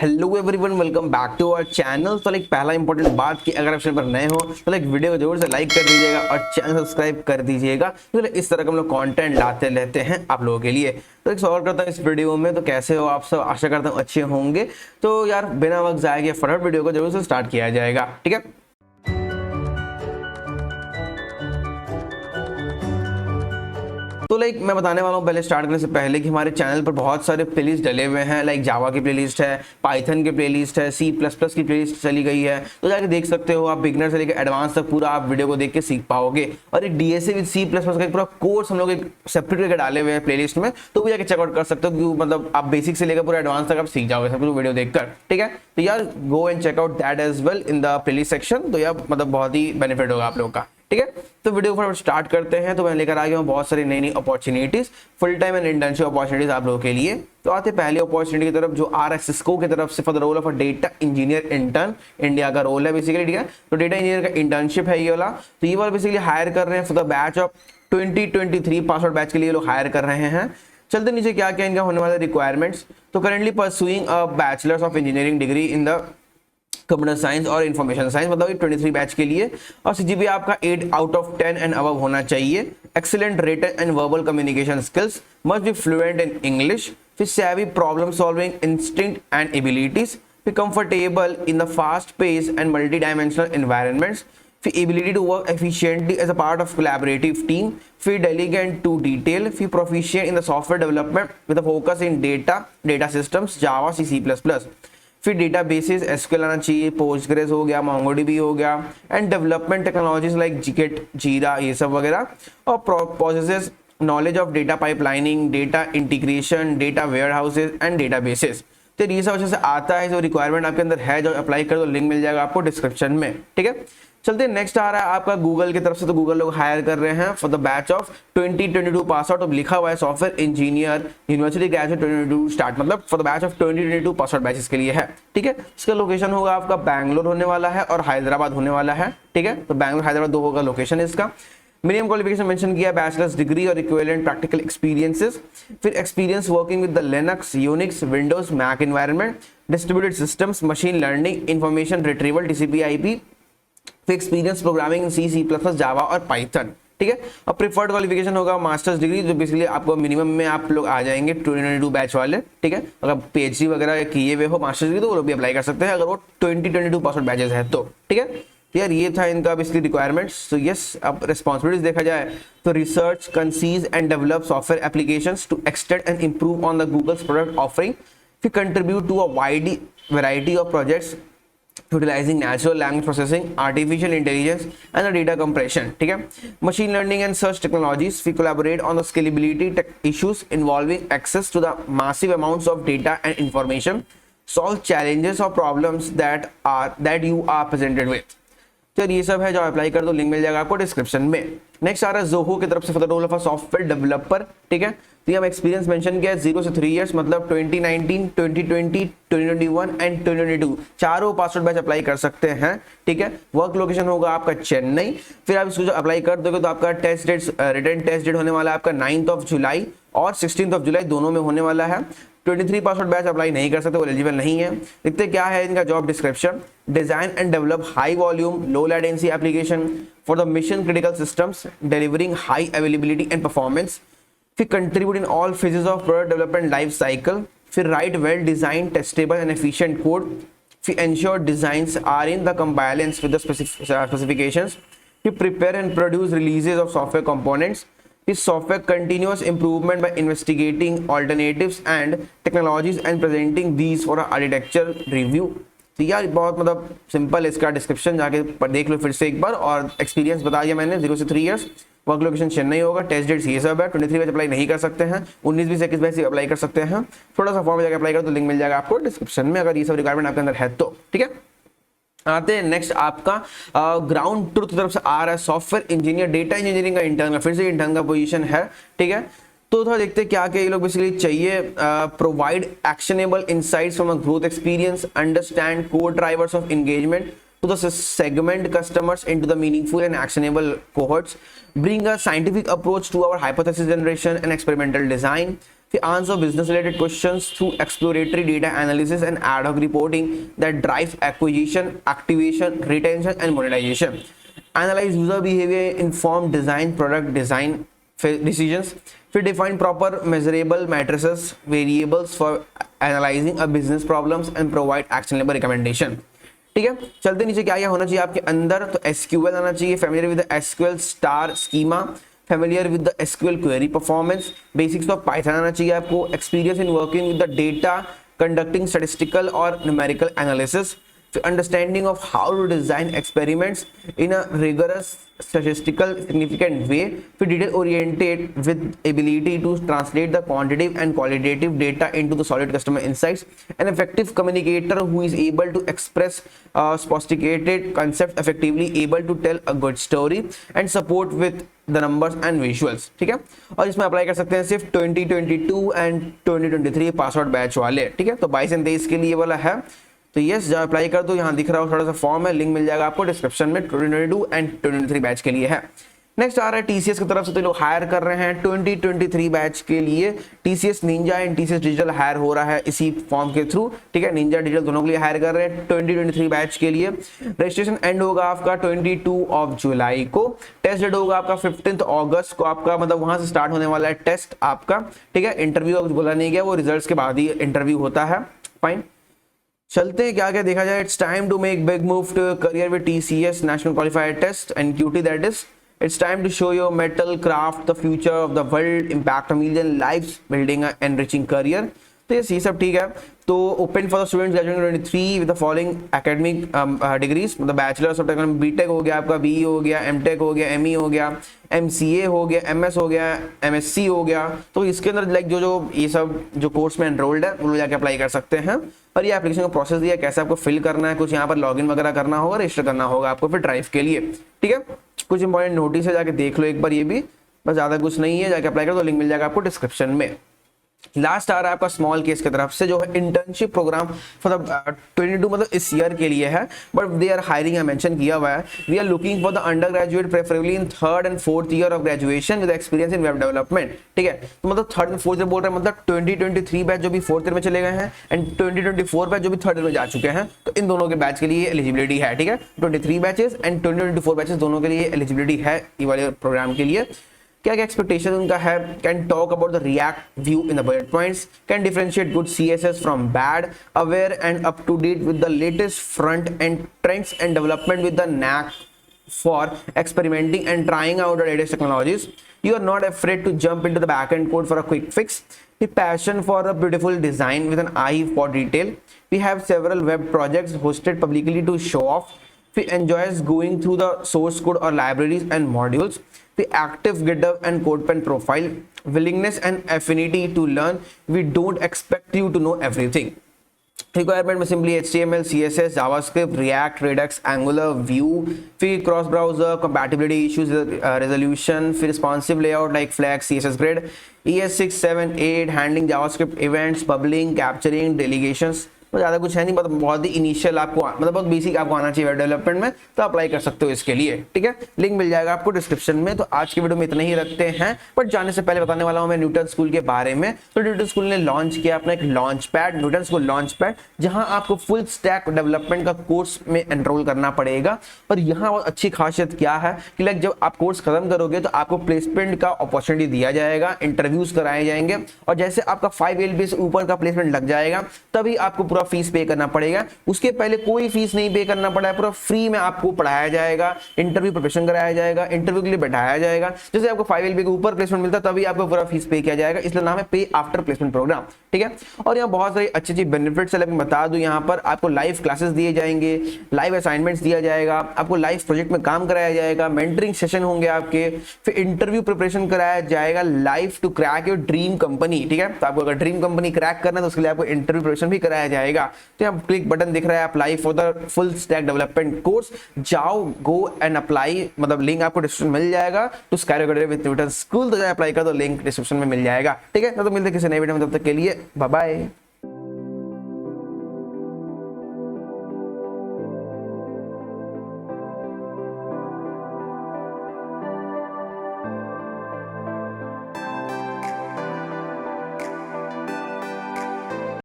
Hello everyone, welcome back to our channel. तो पहला important बात कि अगर आप चैनल पर नए हो तो वीडियो को जरूर से लाइक कर दीजिएगा और चैनल सब्सक्राइब कर दीजिएगा। तो इस तरह का हम लोग कंटेंट लाते रहते हैं आप लोगों के लिए। तो एक सवाल करता हूँ इस वीडियो में, तो कैसे हो आप सब? आशा करता हूँ अच्छे होंगे। तो यार बिना वक्त जाए के फटाफट वीडियो को जरूर से स्टार्ट किया जाएगा, ठीक है। तो मैं बताने वाला हूँ पहले स्टार्ट करने से पहले कि हमारे चैनल पर बहुत सारे प्लेलिस्ट डले हुए हैं। जावा की प्लेलिस्ट है, पाइथन की प्लेलिस्ट है, C++ की प्लेलिस्ट चली गई है। तो जाके देख सकते हो आप, बिगनर से लेकर एडवांस तक पूरा आप वीडियो को देख के सीख पाओगे। और एक DSA विद C++ का एक पूरा कोर्स हम लोग एक सेपरेट करके डाले हुए हैं प्लेलिस्ट में, तो भी जाके चेकआउट कर सकते हो। क्योंकि मतलब आप बेसिक से लेकर पूरा एडवांस तक आप सीख जाओगे सब वीडियो देखकर, ठीक है। तो यार go and check out that as well in the playlist section. तो यार मतलब बहुत ही बेनिफिट होगा आप लोगों का, ठीक है। तो वीडियो को स्टार्ट करते हैं। तो मैं लेकर आ गया हूँ बहुत सारी नई नई opportunities, full time and internship opportunities आप लोगों के लिए। तो आते पहली अपॉर्चुनिटी की तरफ, जो आ रहा है सिस्को की तरफ से for the role of a data engineer intern. India का रोल है बेसिकली, ठीक है। तो डेटा इंजीनियर का इंटर्नशिप है ये वाला। तो ये वाला बेसिकली हायर कर रहे हैं for the batch of 2023 pass out batch के लिए लोग हायर कर रहे हैं। चलते नीचे क्या क्या इनका होने वाले रिक्वायरमेंट्स। तो currently pursuing a bachelors of engineering degree in the computer science और इन्फॉर्मेशन साइंस, मतलब 23 बैच के लिए। और CGPA आपका 8 आउट ऑफ 10 एंड अबव होना चाहिए। Excellent written and verbal communication skills, must be fluent in English, फिर savvy problem solving instinct and abilities, फिर comfortable in the fast pace and multi dimensional environments, फिर ability to work efficiently as a part of collaborative team, फिर diligent to detail, फिर proficient in the software development with a focus in data systems, Java, C++। फिर databases SQL आना चाहिए, Postgres हो गया, MongoDB हो गया, एंड डेवलपमेंट टेक्नोलॉजीज लाइक जिकेट, जीरा, ये सब वगैरह। और possesses knowledge of data pipelining, data integration, data warehouses and databases. तो ये सब अच्छे से आता है, जो रिक्वायरमेंट आपके अंदर है, जो अप्लाई कर दो, लिंक मिल जाएगा आपको डिस्क्रिप्शन में, ठीक है। चलते नेक्स्ट आ रहा है आपका गूगल की तरफ से। तो गूगल लोग हायर कर रहे हैं for the batch of 2022 pass out. अब लिखा हुआ है software engineer university graduate 2022 start, मतलब for the batch of 2022 pass out batches के लिए है, ठीक है। इसका लोकेशन होगा आपका बैंगलोर होने वाला है और हैदराबाद होने वाला है, ठीक है। तो बैंगलोर हैदराबाद दो होगा लोकेशन इसका। मिनिमम क्वालिफिकेशन मेंशन किया बैचलर्स डिग्री और इक्विवेलेंट प्रैक्टिकल एक्सपीरियंसेस, फिर experience working with the Linux, Unix, Windows, Mac environment, distributed systems, machine learning, information retrieval, TCP/IP, फिर एक्सपीरियंस प्रोग्रामिंग C++, जावा और पाइथन, ठीक है। और प्रीफर्ड क्वालिफिकेशन होगा मास्टर्स डिग्री, जो बेसिकली आपको मिनिमम में आप लोग आ जाएंगे 2022 बैच वाले, ठीक है। अगर PhD वगैरह किए हुए हो मास्टर्स डिग्री, तो वो लोग भी अप्लाई कर सकते हैं अगर वो 2022 पास आउट बैचेस है तो, ठीक है। यार ये था इनका बेसिकली रिक्वायरमेंट्स। तो यस, अब रिस्पॉन्सिबिलिटीज देखा जाए तो research, conceive and develop software applications to extend and improve on the Google's product offering, फिर contribute to a wide variety of projects utilizing natural language processing, artificial intelligence and the data compression, ठीक है। machine learning and search technologies, we collaborate on the scalability issues involving access to the massive amounts of data and information, solve challenges or problems that you are presented with। तो ये सब है, जो apply कर दो, link मिल जाएगा आपको description में। नेक्स्ट आ रहा है जोहो की तरफ से for the role of a software developer, ठीक है। तो हम एक्सपीरियंस मेंशन किया है 0 से 3 इयर्स, मतलब 2019, 2020, 2021 एंड 2022 चारों पासवर्ड बैच अप्लाई कर सकते हैं, ठीक है। वर्क लोकेशन होगा आपका चेन्नई। फिर आप इसको जो अप्लाई कर दोगे तो आपका test date, written test date होने वाला है आपका 9 जुलाई और 16 जुलाई दोनों में होने वाला है। 23 पासवर्ड बैच अप्लाई नहीं कर सकते, वो एलिजिबल नहीं है। देखते क्या है इनका job description. Design and develop high volume low latency application for the mission critical systems delivering high availability and performance, फिर contribute in all phases of product development life cycle, फिर write well designed testable and efficient code, फिर ensure designs are in the compliance with the specifications, फिर prepare and produce releases of software components, is software continuous improvement by investigating alternatives and technologies and presenting these for architecture review। तो यार बहुत मतलब simple है इसका description, जाके देख लो फिर से एक बार। और एक्सपीरियंस बता दिया मैंने 0 से 3 इयर्स, वर्क लोकेशन चेन्नई होगा, टेस्ट डेट्स ये सब है। 23 बैच अप्लाई नहीं कर सकते हैं, 19, 20, 21 बैच अप्लाई कर सकते हैं। थोड़ा सा फॉर्म जाकर अप्लाई करो तो लिंक मिल जाएगा आपको डिस्क्रिप्शन में, अगर ये सब रिक्वायरमेंट आपके अंदर है तो, ठीक है। आते हैं नेक्स्ट आपका ग्राउंड ट्रूथ की तरफ से आ रहा है सॉफ्टवेयर इंजीनियर डेटा इंजीनियरिंग का इंटर्न का, फिर से इंटर्न का पोजीशन है, ठीक है। तो थोड़ा देखते हैं क्या क्या ये लोग बेसिकली चाहिए। Provide actionable insights from a growth experience, understand core drivers of engagement to the segment customers into the meaningful and actionable cohorts, bring a scientific approach to our hypothesis generation and experimental design, फिर answer business related questions through exploratory data analysis and ad hoc reporting that drives acquisition, activation, retention and monetisation. Analyse user behaviour, inform design, product design decisions. फिर define proper measurable matrices, variables for analyzing a business problems and provide actionable recommendation. ठीक है, चलते नीचे क्या क्या होना चाहिए आपके अंदर. तो SQL आना चाहिए, familiar with the SQL star schema, familiar with the SQL query performance, basics of Python आना चाहिए आपको, experience in working with the data, conducting statistical or numerical analysis, understanding of how to design experiments in a rigorous statistical significant way, detail oriented with ability to translate the quantitative and qualitative data into the solid customer insights, an effective communicator who is able to express sophisticated concepts effectively, able to tell a good story and support with the numbers and visuals. ठीक है, और इसमें apply कर सकते हैं सिर्फ 2022 and 2023 password batch वाले. ठीक है, तो 22 और 23 के लिए वाला है. तो यस, जब अप्लाई कर दो, यहाँ दिख रहा हो थोड़ा सा फॉर्म है, लिंक मिल जाएगा आपको डिस्क्रिप्शन में. 2022 एंड 2023 बैच के लिए है. नेक्स्ट आ रहा है टीसीएस की तरफ से, तो लोग हायर कर रहे हैं 2023 बैच के लिए. TCS Ninja and TCS Digital hire हो रहा है इसी फॉर्म के थ्रू. ठीक है, निंजा डिजिटल दोनों के लिए हायर कर रहे हैं 2023 बैच के लिए. रजिस्ट्रेशन एंड होगा आपका 22 जुलाई को. टेस्ट डेट होगा आपका 15 अगस्त को आपका, मतलब वहां से स्टार्ट होने वाला है टेस्ट आपका. ठीक है, इंटरव्यू अब बोला नहीं गया, वो रिजल्ट के बाद ही इंटरव्यू होता है. फाइन, चलते हैं क्या क्या देखा जाए. It's time to make big move to career with TCS National Qualifier Test and QT. That is it's time to show your mettle craft the future of the world, impact million lives, building a enriching career. तो ये सब ठीक है. तो open for the students graduating 23 with the following academic degrees, मतलब bachelor's of technology, BTech हो गया आपका, बीई हो गया, एमटेक हो गया, एमई हो गया, एमसीए हो गया, एमएस हो गया, एमएससी हो गया. तो इसके अंदर लाइक जो ये सब जो कोर्स में एनरोल्ड है वो लोग जाके अप्लाई कर सकते हैं. और ये एप्लीकेशन का प्रोसेस दिया कैसे आपको फिल करना है, कुछ यहाँ पर लॉगिन वगैरह करना होगा, रजिस्टर करना होगा आपको फिर ड्राइव के लिए. ठीक है, कुछ इंपॉर्टेंट नोटिस है, जाके देख लो एक बार, ये भी बस, ज़्यादा कुछ नहीं है. जाके अप्लाई करो तो लिंक मिल जाएगा आपको डिस्क्रिप्शन में. लास्ट आ रहा है आपका स्मॉल केस की तरफ से, जो है इंटर्नशिप प्रोग्राम फॉर द 22, मतलब इस ईयर के लिए है, but they are hiring, mention किया हुआ है. We are looking for the under graduate preferably in 3rd and 4th year of graduation with experience in web development. ठीक है, तो मतलब 3rd and 4th ईयर बोल रहे हैं, मतलब 2023 बैच जो भी 4th ईयर में चले गए हैं एंड 2024 बैच जो भी 3rd ईयर में जा चुके हैं, तो इन दोनों के बैच के लिए एलिजिबिलिटी है. ठीक है, 23 बैचेस एंड 2024 बैचेस दोनों के लिए एलिजिबिलिटी है ये वाले प्रोग्राम के लिए. क्या क्या एक्सपेक्टेशन उनका है. Can talk about the React Vue in the bullet points, can differentiate good CSS from bad, aware and up to date with the latest front end trends and development with the knack for experimenting and trying out the latest technologies. You are not afraid to jump into the back-end code for a quick fix. A passion for a beautiful design with an eye for detail. We have several web projects hosted publicly to show off. We enjoys going through the source code or libraries and modules. The active GitHub and CodePen profile. Willingness and affinity to learn. We don't expect you to know everything. Requirement में simply HTML, CSS, JavaScript, React, Redux, Angular, Vue, फिर cross browser, compatibility issues resolution, फिर responsive layout like flex, CSS grid, ES6, 7, 8, handling JavaScript events, bubbling, capturing, delegations. तो ज़्यादा कुछ है नहीं, मतलब बहुत ही इनिशियल आपको, मतलब बहुत बेसिक आपको आना चाहिए वेब डेवलपमेंट में, तो अप्लाई कर सकते हो इसके लिए. ठीक है, लिंक मिल जाएगा आपको डिस्क्रिप्शन में. तो आज की वीडियो में इतना ही रखते हैं, बट जाने से पहले बताने वाला हूँ मैं न्यूटन स्कूल के बारे में. तो न्यूटन स्कूल ने लॉन्च किया अपना एक launch pad, Newton school launch pad, जहाँ आपको फुल स्टैक डेवलपमेंट का कोर्स में एनरोल करना पड़ेगा. और यहाँ बहुत अच्छी खासियत क्या है कि लाइक जब आप कोर्स खत्म करोगे तो आपको प्लेसमेंट का अपॉर्चुनिटी दिया जाएगा, इंटरव्यूज कराए जाएंगे, और जैसे आपका 5 LPA से ऊपर का प्लेसमेंट लग जाएगा तभी आपको पूरा फीस पे करना पड़ेगा. उसके पहले कोई फीस नहीं पे करना पड़ा है, पूरा फ्री में आपको पढ़ाया जाएगा, इंटरव्यू प्रिपरेशन कराया जाएगा, इंटरव्यू के लिए बैठाया जाएगा. जैसे आपको 5 LPA के ऊपर प्लेसमेंट मिलता है तभी आपको पूरा फीस पे किया जाएगा, इसलिए नाम है पे आफ्टर प्लेसमेंट प्रोग्राम. ठीक है, और यहाँ बहुत सारी अच्छी अच्छी बेनिफिट्स है. बता दूं, यहाँ पर आपको लाइव क्लासेस दिए जाएंगे, लाइव असाइनमेंट्स दिया जाएगा, आपको लाइव प्रोजेक्ट में काम कराया जाएगा, मेंटरिंग सेशन होंगे आपके, फिर इंटरव्यू प्रिपरेशन कराया जाएगा live to crack your dream company. ठीक है, तो आपको अगर ड्रीम कंपनी क्रैक करना है तो उसके लिए आपको इंटरव्यू प्रिपरेशन भी कराया जाएगा. तो यहाँ क्लिक बटन दिख रहा है, apply for the full stack development course, जाओ गो एंड अप्लाई, मतलब लिंक आपको डिस्क्रिप्शन मिल जाएगा. तो स्काईरॉकेट विद न्यूटन स्कूल, तो जाए अप्लाई कर दो, लिंक डिस्क्रिप्शन में मिल जाएगा. ठीक है, तो मिलते किसी नए वीडियो में, तब तक के लिए बाय बाय.